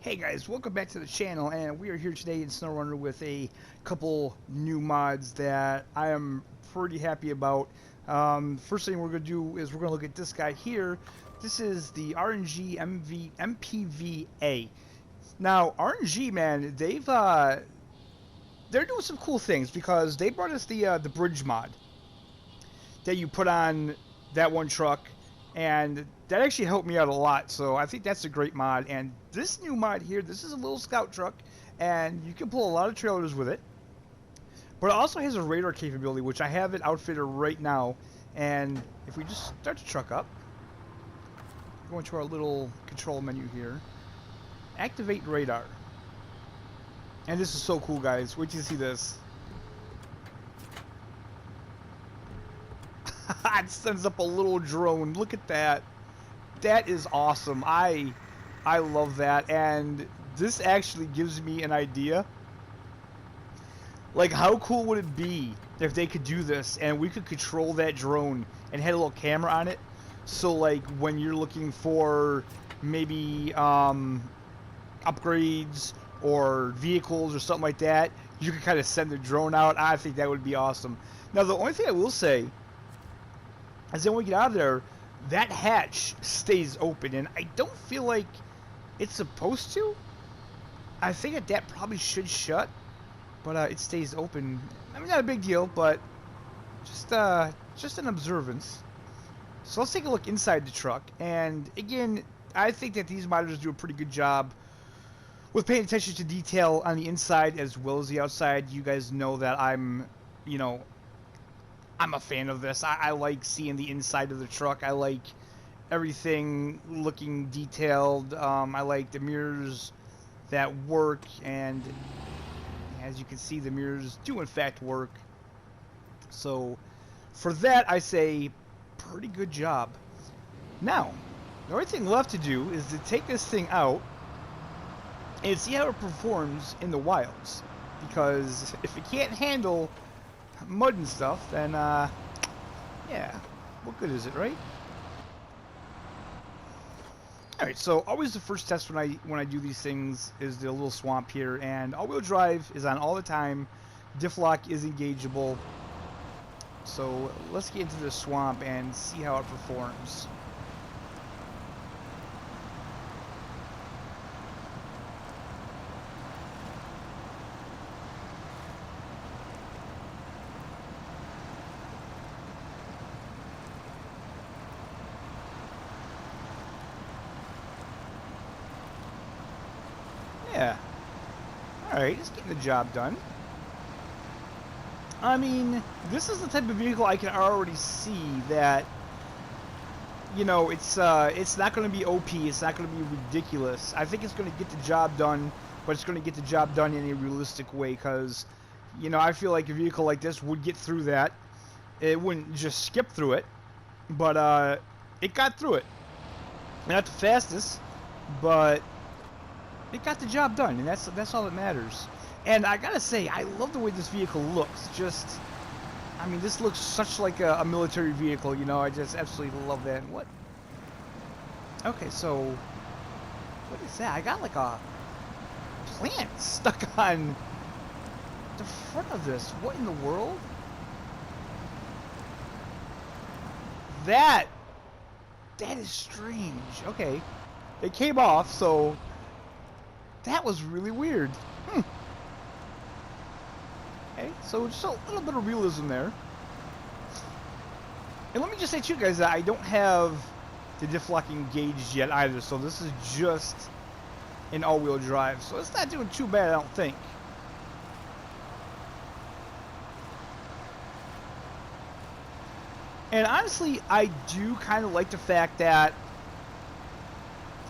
Hey guys, welcome back to the channel, and we are here today in SnowRunner with a couple new mods that I am pretty happy about. First thing we're going to do is we're going to look at this guy here. This is the RNG MPVA. Now, RNG, man, they're doing some cool things because they brought us the bridge mod that you put on that one truck, and that actually helped me out a lot, so I think that's a great mod. And this new mod here, this is a little scout truck, and you can pull a lot of trailers with it, but it also has a radar capability, which I have it outfitted right now. And if we just start the truck up, go into our little control menu here, activate radar, and this is so cool, guys. Wait till you see this. It sends up a little drone. Look at that. That is awesome. I love that. And this actually gives me an idea. Like, how cool would it be if they could do this and we could control that drone and had a little camera on it? So, like, when you're looking for maybe upgrades or vehicles or something like that, you could kind of send the drone out. I think that would be awesome. Now, the only thing I will say is then when we get out of there, that hatch stays open, and I don't feel like it's supposed to. I think that probably should shut, but it stays open. I mean, not a big deal, but just an observance. So let's take a look inside the truck, and again, I think that these modders do a pretty good job with paying attention to detail on the inside as well as the outside. You guys know that I'm a fan of this. I like seeing the inside of the truck. I like everything looking detailed. I like the mirrors that work, and as you can see, the mirrors do in fact work. So for that, I say pretty good job. Now, the only thing left to do is to take this thing out and see how it performs in the wilds. Because if it can't handle mud and stuff, then yeah, what good is it, right? Alright, so always the first test when I do these things is the little swamp here, and all-wheel drive is on all the time. Diff lock is engageable. So let's get into the swamp and see how it performs. Yeah. Alright, just getting the job done. I mean, this is the type of vehicle I can already see that, you know, it's not going to be OP, it's not going to be ridiculous. I think it's going to get the job done, but it's going to get the job done in a realistic way, because, you know, I feel like a vehicle like this would get through that. It wouldn't just skip through it, but it got through it. Not the fastest, but it got the job done, and that's all that matters. And I gotta say, I love the way this vehicle looks. Just, I mean, this looks such like a military vehicle, you know. I just absolutely love that. And what? Okay, so what is that? I got like a plant stuck on the front of this. What in the world? That is strange. Okay, it came off, so that was really weird. Okay, so just a little bit of realism there. And let me just say to you guys that I don't have the diff lock engaged yet either, so this is just an all-wheel drive, so it's not doing too bad, I don't think. And honestly, I do kind of like the fact that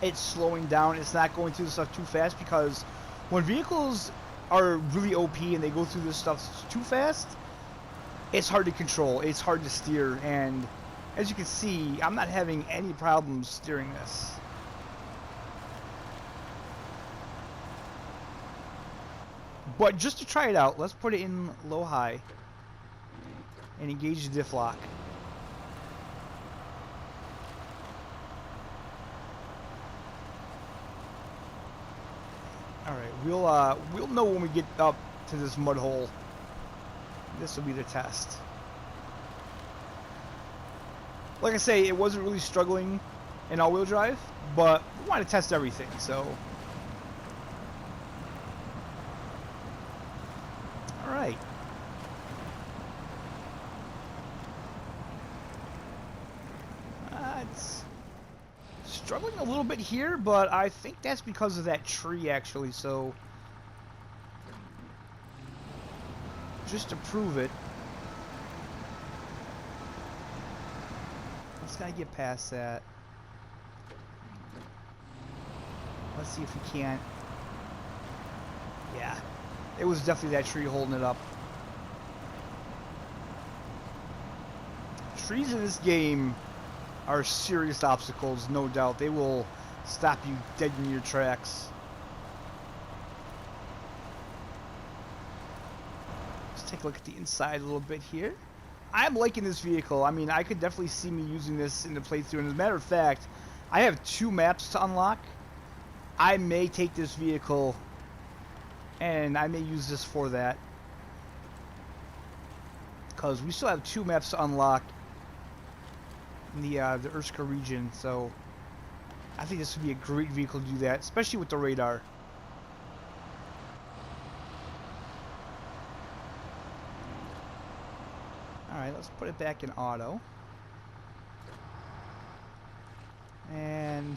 it's slowing down. It's not going through the stuff too fast, because when vehicles are really OP and they go through this stuff too fast, it's hard to control, it's hard to steer, and as you can see, I'm not having any problems steering this. But just to try it out, let's put it in low-high and engage the diff lock. All right, we'll know when we get up to this mud hole. This will be the test. Like I say, it wasn't really struggling in all-wheel drive, but we want to test everything, so. All right. It's struggling a little bit here, but I think that's because of that tree, actually, so. Just to prove it. Let's gotta get past that. Let's see if we can't. Yeah. It was definitely that tree holding it up. Trees in this game are serious obstacles, no doubt. They will stop you dead in your tracks. Let's take a look at the inside a little bit here. I'm liking this vehicle. I mean, I could definitely see me using this in the playthrough. And as a matter of fact, I have 2 maps to unlock. I may take this vehicle and I may use this for that. Because we still have 2 maps to unlock in the Urska region. So I think this would be a great vehicle to do that, especially with the radar. Alright, let's put it back in auto. And,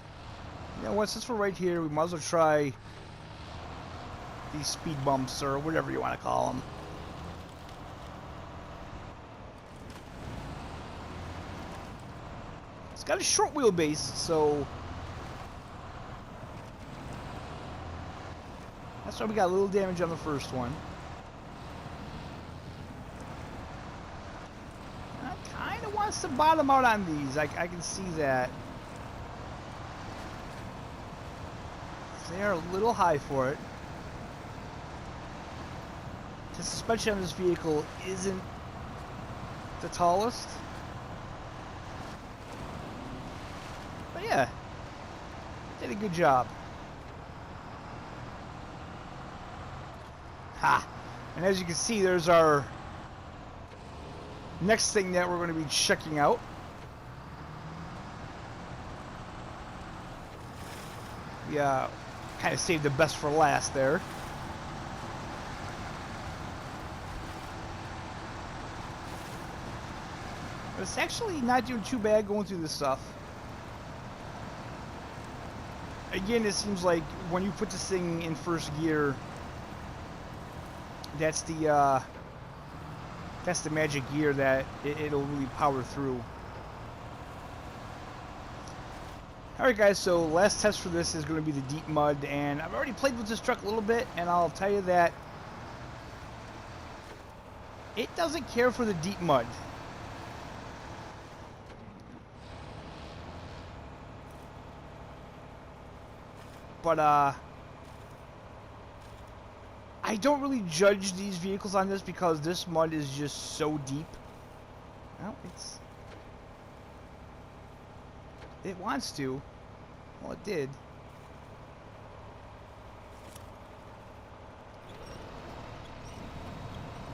you know what, since we're right here, we might as well try these speed bumps, or whatever you want to call them. It's got a short wheelbase, so that's why we got a little damage on the first one. To bottom out on these. I can see that. They're a little high for it. The suspension on this vehicle isn't the tallest. But yeah, did a good job. Ha! And as you can see, there's our next thing that we're going to be checking out. Yeah, kind of saved the best for last there. But it's actually not doing too bad going through this stuff. Again, it seems like when you put this thing in first gear, that's the magic gear that it'll really power through. Alright guys, so last test for this is going to be the deep mud, and I've already played with this truck a little bit, and I'll tell you that it doesn't care for the deep mud. But I don't really judge these vehicles on this because this mud is just so deep. Well, it wants to. Well, it did.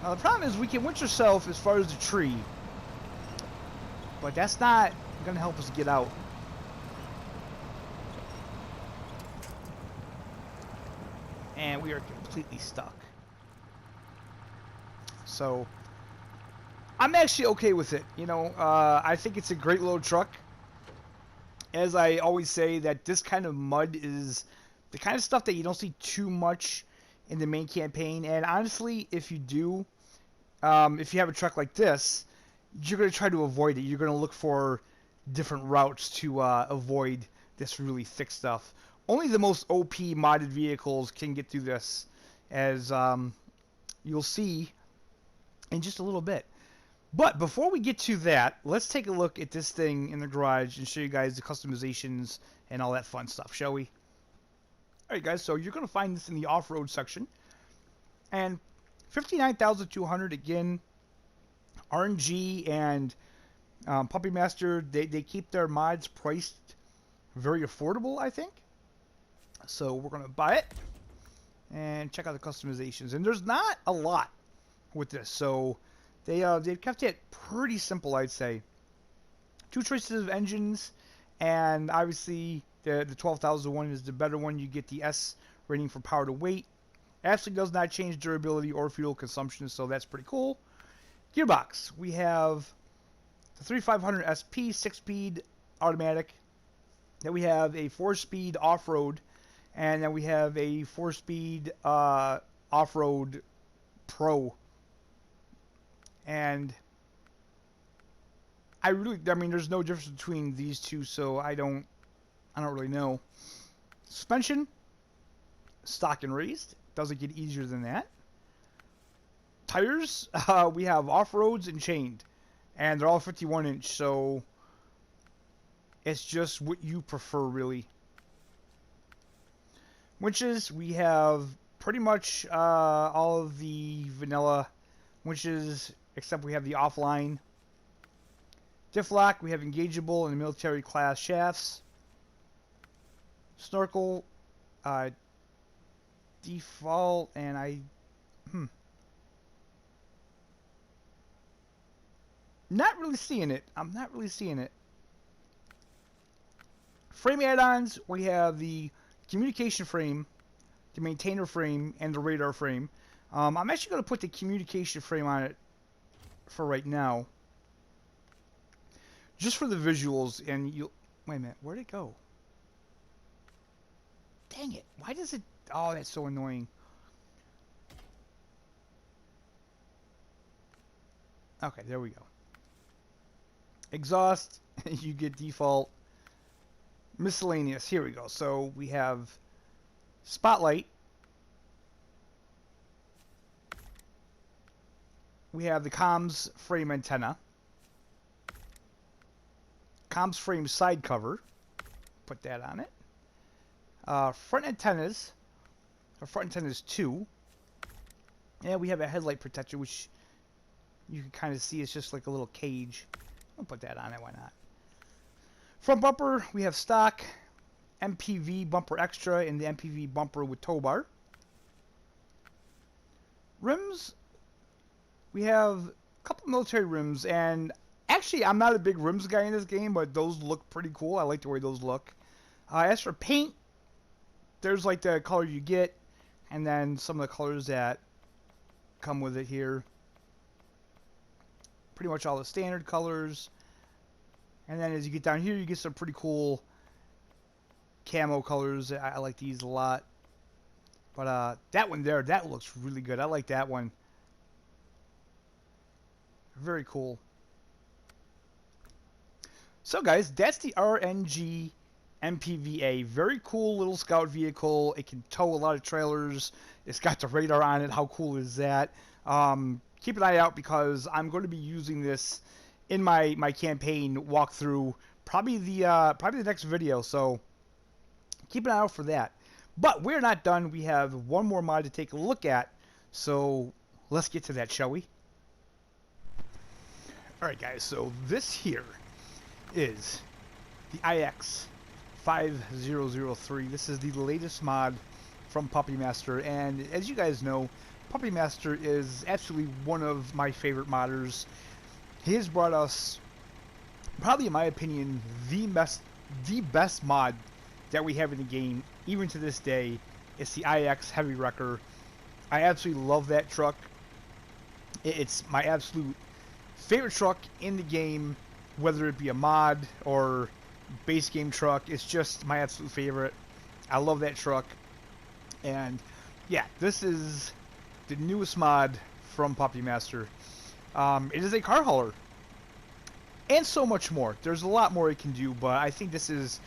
Now the problem is we can winch ourselves as far as the tree, but that's not going to help us get out. And we are completely stuck. So I'm actually okay with it. You know, I think it's a great little truck. As I always say, that this kind of mud is the kind of stuff that you don't see too much in the main campaign. And honestly, if you do, if you have a truck like this, you're going to try to avoid it. You're going to look for different routes to avoid this really thick stuff. Only the most OP modded vehicles can get through this, as you'll see in just a little bit. But before we get to that, let's take a look at this thing in the garage and show you guys the customizations and all that fun stuff, shall we? Alright guys, so you're going to find this in the off-road section. And $59,200, again, RNG and Puppy Master, they keep their mods priced very affordable, I think. So we're going to buy it. and check out the customizations. And there's not a lot with this, so they've kept it pretty simple, I'd say. 2 choices of engines, and obviously the 12,000 one is the better one. You get the S rating for power to weight. Absolutely does not change durability or fuel consumption, so that's pretty cool. Gearbox, we have the 3500 SP 6-speed automatic. Then we have a 4-speed off-road, and then we have a 4-speed off-road Pro. And I mean, there's no difference between these two, so I don't really know. Suspension, stock and raised. Doesn't get easier than that. Tires, we have off-roads and chained, and they're all 51-inch, so it's just what you prefer, really. Winches, we have pretty much all of the vanilla winches, except we have the offline. Diff lock, we have engageable and military class shafts. Snorkel, default, and not really seeing it. I'm not really seeing it. Frame add-ons, we have the communication frame, the maintainer frame, and the radar frame. I'm actually going to put the communication frame on it for right now, just for the visuals. And you wait a minute, where'd it go? Dang it! Why does it? Oh, that's so annoying. Okay, there we go. Exhaust, you get default. Miscellaneous, here we go. So we have spotlight. We have the comms frame antenna. Comms frame side cover. Put that on it. Front antennas. Our front antennas 2. And we have a headlight protector, which you can kind of see it's just like a little cage. I'll put that on it, why not? Front bumper, we have stock, MPV bumper extra, and the MPV bumper with tow bar. Rims, we have a couple military rims, and actually I'm not a big rims guy in this game, but those look pretty cool. I like the way those look. As for paint, there's like the color you get, and then some of the colors that come with it here. Pretty much all the standard colors. And then as you get down here, you get some pretty cool camo colors. I like these a lot. But that one there, that looks really good. I like that one. Very cool. So guys, that's the RNG MPVA. Very cool little scout vehicle. It can tow a lot of trailers. It's got the radar on it. How cool is that? Keep an eye out because I'm going to be using this in my campaign walkthrough, probably the next video, so keep an eye out for that. But we're not done. We have one more mod to take a look at, so let's get to that, shall we? Alright guys, so this here is the IX5003. This is the latest mod from Puppy Master, and as you guys know, Puppy Master is absolutely one of my favorite modders. He has brought us, probably in my opinion, the best mod that we have in the game, even to this day. It's the IX Heavy Wrecker. I absolutely love that truck. It's my absolute favorite truck in the game, whether it be a mod or base game truck. It's just my absolute favorite. I love that truck. And yeah, this is the newest mod from Puppy Master. It is a car hauler, and so much more. There's a lot more it can do, but I think this is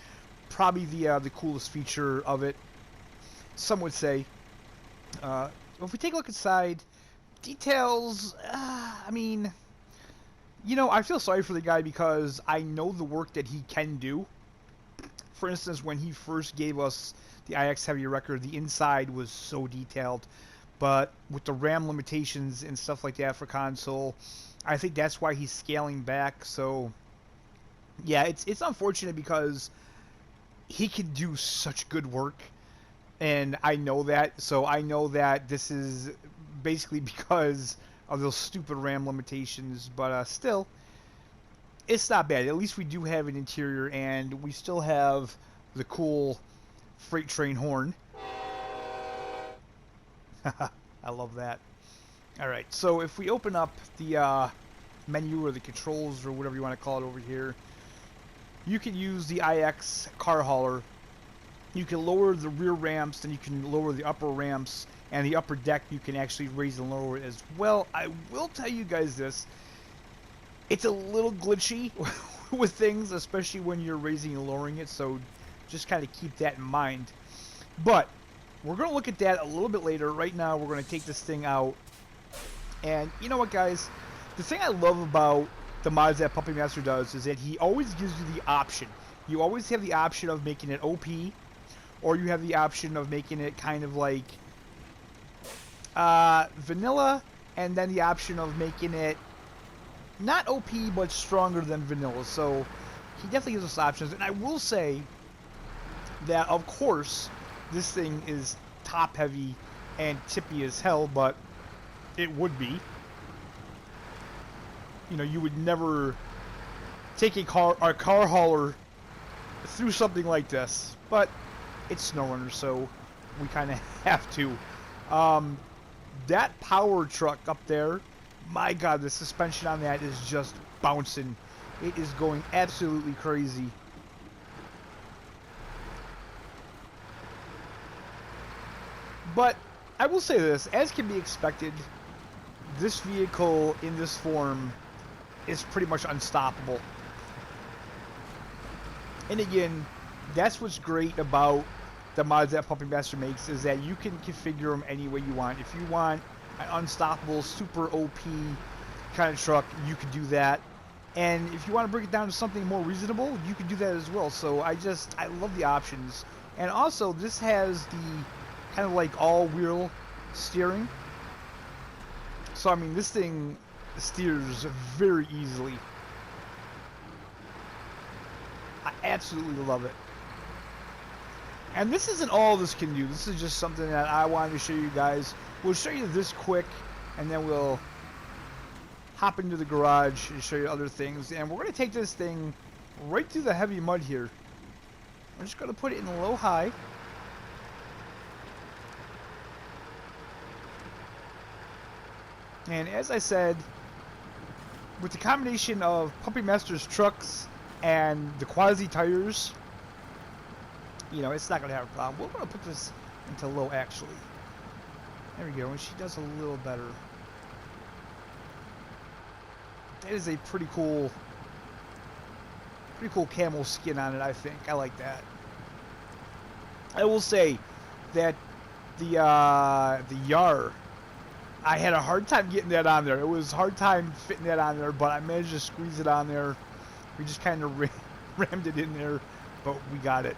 probably the coolest feature of it. Some would say. If we take a look inside, details. I mean, you know, I feel sorry for the guy because I know the work that he can do. For instance, when he first gave us the IX Heavy Wrecker, the inside was so detailed. But with the RAM limitations and stuff like that for console, I think that's why he's scaling back. So, yeah, it's unfortunate because he can do such good work. and I know that, so I know that this is basically because of those stupid RAM limitations, but still, it's not bad. At least we do have an interior, and we still have the cool freight train horn. I love that. Alright, so if we open up the menu or the controls or whatever you want to call it over here, you can use the IX car hauler. You can lower the rear ramps, then you can lower the upper ramps, and the upper deck you can actually raise and lower it as well. I will tell you guys this. It's a little glitchy with things, especially when you're raising and lowering it, so just kind of keep that in mind. But we're going to look at that a little bit later. Right now, we're going to take this thing out. And you know what, guys? The thing I love about the mods that Puppet Master does is that he always gives you the option. You always have the option of making it OP, or you have the option of making it kind of like vanilla, and then the option of making it not OP, but stronger than vanilla. So he definitely gives us options. And I will say that, of course, this thing is top heavy and tippy as hell, but it would be. You know, you would never take a car hauler through something like this, but it's SnowRunner, so we kind of have to. That power truck up there, my God, the suspension on that is just bouncing. It is going absolutely crazy. But I will say this, as can be expected, this vehicle in this form is pretty much unstoppable. And again, that's what's great about the mods that Puppet Master makes, is that you can configure them any way you want. If you want an unstoppable, super OP kind of truck, you can do that. And if you want to bring it down to something more reasonable, you can do that as well. So I love the options. And also, this has the kind of like all-wheel steering. So, I mean, this thing steers very easily. I absolutely love it. And this isn't all this can do. This is just something that I wanted to show you guys. We'll show you this quick, and then we'll hop into the garage and show you other things. And we're going to take this thing right through the heavy mud here. We're just going to put it in low-high. And as I said, with the combination of Puppet Master's trucks and the quasi tires, you know, it's not going to have a problem. We're going to put this into low, actually. There we go, and she does a little better. That is a pretty cool camel skin on it, I think. I like that. I will say that the Yar, I had a hard time getting that on there. It was a hard time fitting that on there, but I managed to squeeze it on there. We just kind of rammed it in there, but we got it.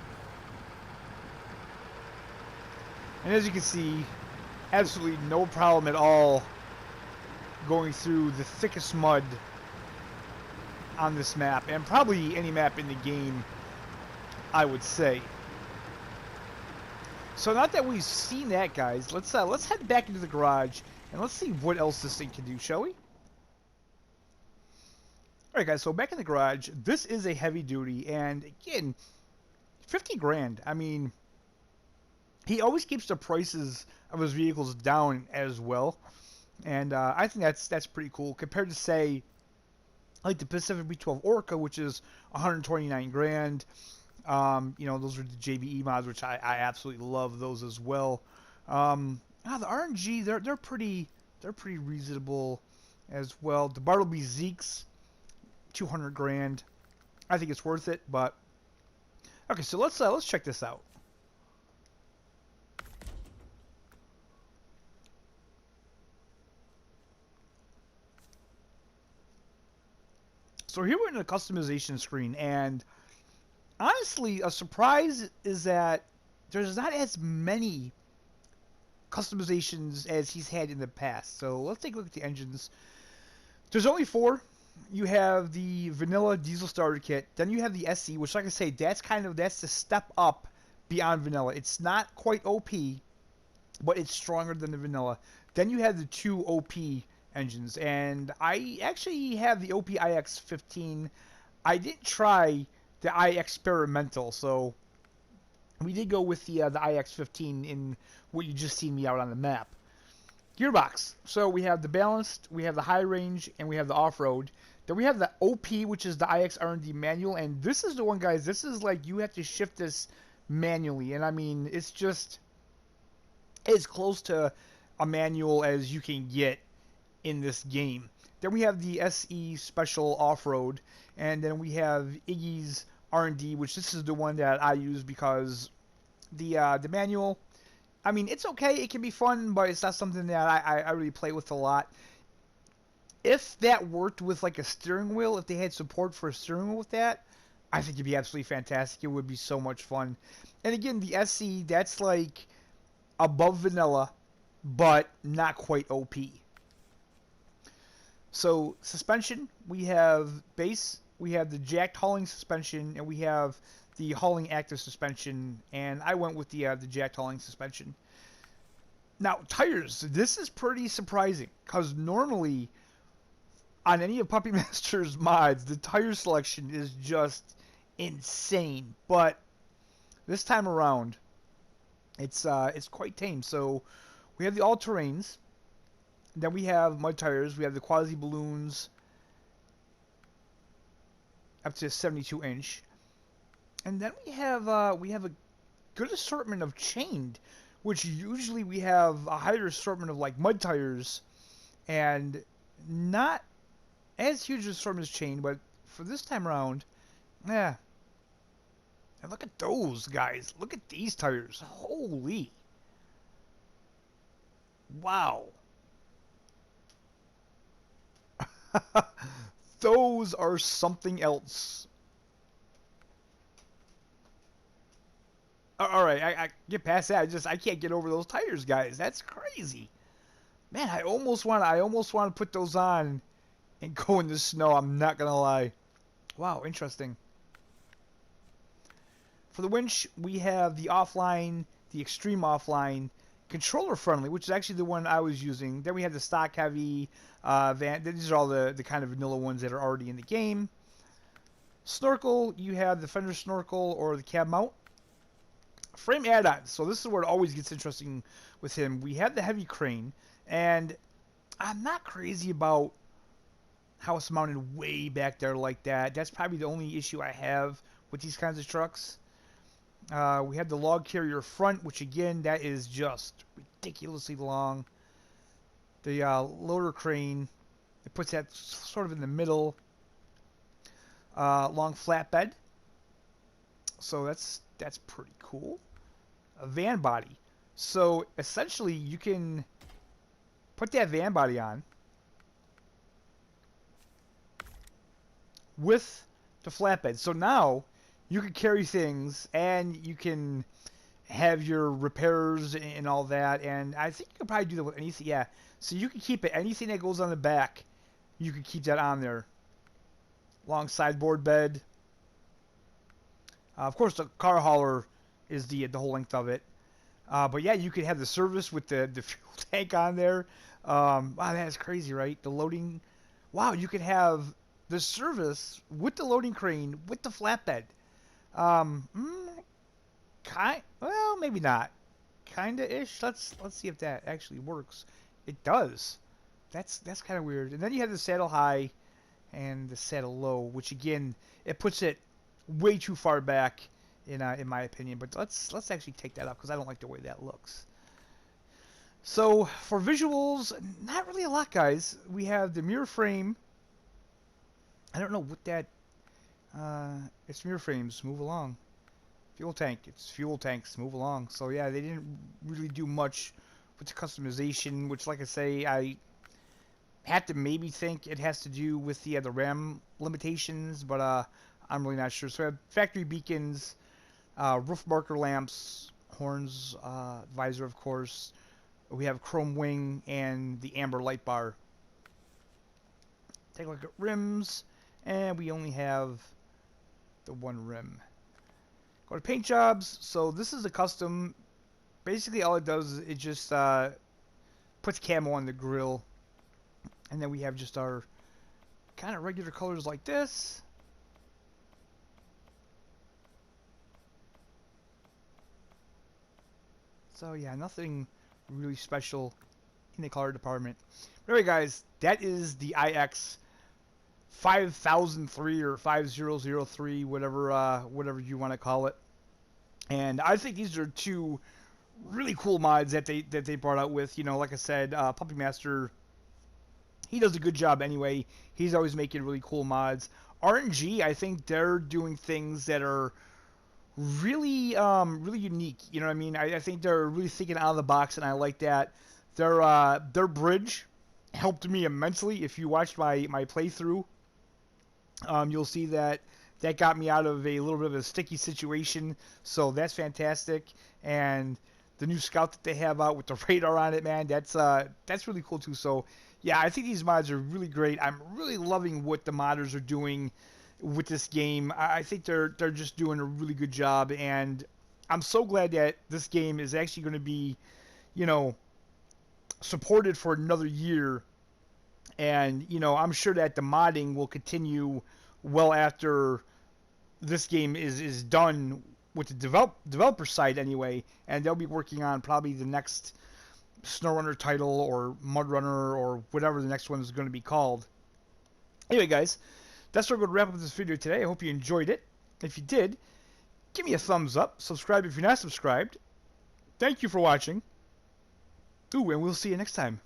And as you can see, absolutely no problem at all going through the thickest mud on this map, and probably any map in the game, I would say. So now that we've seen that, guys, let's head back into the garage and let's see what else this thing can do, shall we? Alright guys, so back in the garage, this is a heavy duty, and again, 50 grand. I mean, he always keeps the prices of his vehicles down as well, and I think that's pretty cool compared to, say, like the Pacific B12 Orca, which is 129 grand. You know, those are the JBE mods, which I absolutely love those as well. The RNG, they're pretty reasonable as well. The Bartleby Zeeks, 200 grand. I think it's worth it, but okay, so let's check this out. So here we're in the customization screen, and honestly, a surprise is that there's not as many customizations as he's had in the past. So let's take a look at the engines. There's only 4. You have the vanilla diesel starter kit, then you have the SE, which, like I say, that's the step up beyond vanilla. It's not quite OP, but it's stronger than the vanilla. Then you have the two OP engines, and I actually have the OP IX-15. I didn't try the iExperimental, so we did go with the IX-15 in what you just seen me out on the map. Gearbox. So we have the balanced, we have the high range, and we have the off-road. Then we have the OP, which is the IX R&D manual, and this is the one, guys. This is like you have to shift this manually, and I mean it's just as close to a manual as you can get in this game. Then we have the SE Special Off-Road, and then we have Iggy's R&D, which this is the one that I use because the manual, I mean, it's okay, it can be fun, but it's not something that I really play with a lot. If that worked with like a steering wheel, if they had support for a steering wheel with that, I think it'd be absolutely fantastic. It would be so much fun. And again, the SE, that's like above vanilla, but not quite OP. So suspension, we have base, we have the jacked hauling suspension, and we have the hauling active suspension. And I went with the jacked hauling suspension. Now tires, this is pretty surprising because normally on any of Puppy Master's mods, the tire selection is just insane. But this time around, it's quite tame. So we have the all-terrains. Then we have mud tires. We have the quasi balloons up to 72 inch, and then we have a good assortment of chained, which usually we have a higher assortment of like mud tires, and not as huge assortment as chained. But for this time around, yeah. And look at those guys. Look at these tires. Holy! Wow. Those are something else. Alright, I get past that. I can't get over those tires, guys. That's crazy. Man, I almost want to put those on and go in the snow. I'm not gonna lie. Wow, interesting. For the winch, we have the offline, the extreme offline, controller friendly, which is actually the one I was using. Then we have the stock heavy van. These are all the kind of vanilla ones that are already in the game. Snorkel, you have the fender snorkel or the cab mount. Frame add-ons. So this is where it always gets interesting with him. We have the heavy crane, and I'm not crazy about how it's mounted way back there like that. That's probably the only issue I have with these kinds of trucks. We have the log carrier front, which again, that is just ridiculously long. The loader crane, it puts that sort of in the middle. Long flatbed, so that's pretty cool. A van body, so essentially you can put that van body on with the flatbed. So now you can carry things and you can have your repairs and all that. And I think you can probably do that with anything. Yeah. So you can keep it. Anything that goes on the back, you can keep that on there. Long sideboard bed. Of course, the car hauler is the whole length of it. But yeah, you could have the service with the fuel tank on there. Wow, that's crazy, right? The loading. Wow, you could have the service with the loading crane with the flatbed. Well, maybe not. Kinda-ish. Let's see if that actually works. It does. That's kind of weird. And then you have the saddle high and the saddle low, which again, it puts it way too far back in my opinion. But let's actually take that up because I don't like the way that looks. So for visuals, not really a lot, guys. We have the mirror frame. I don't know what that. It's mirror frames. Move along. Fuel tank. It's fuel tanks. Move along. So yeah, they didn't really do much with the customization, which, like I say, I had to maybe think it has to do with the RAM limitations, but I'm really not sure. So we have factory beacons, roof marker lamps, horns, visor, of course. We have chrome wing and the amber light bar. Take a look at rims, and we only have the one rim. Go to paint jobs. So this is a custom. Basically, all it does is it just puts camo on the grill, and then we have just our kind of regular colors like this. So yeah, nothing really special in the color department. But anyway, guys, that is the IX 5003 or 5003, whatever you want to call it. And I think these are two really cool mods that they brought out with. You know, like I said, Puppy Master, he does a good job anyway. He's always making really cool mods. RNG, I think they're doing things that are really really unique. You know what I mean? I think they're really thinking out of the box, and I like that. Their bridge helped me immensely. If you watched my playthrough, you'll see that got me out of a little bit of a sticky situation. So that's fantastic. And the new scout that they have out with the radar on it, man, that's really cool too. So yeah, I think these mods are really great. I'm really loving what the modders are doing with this game. I think they're just doing a really good job, and I'm so glad that this game is actually going to be, you know, supported for another year. And you know, I'm sure that the modding will continue well after this game is done with the developer side anyway, and they'll be working on probably the next SnowRunner title or MudRunner or whatever the next one is going to be called. Anyway, guys, that's where we're going to wrap up this video today. I hope you enjoyed it. If you did, give me a thumbs up. Subscribe if you're not subscribed. Thank you for watching. Ooh, and we'll see you next time.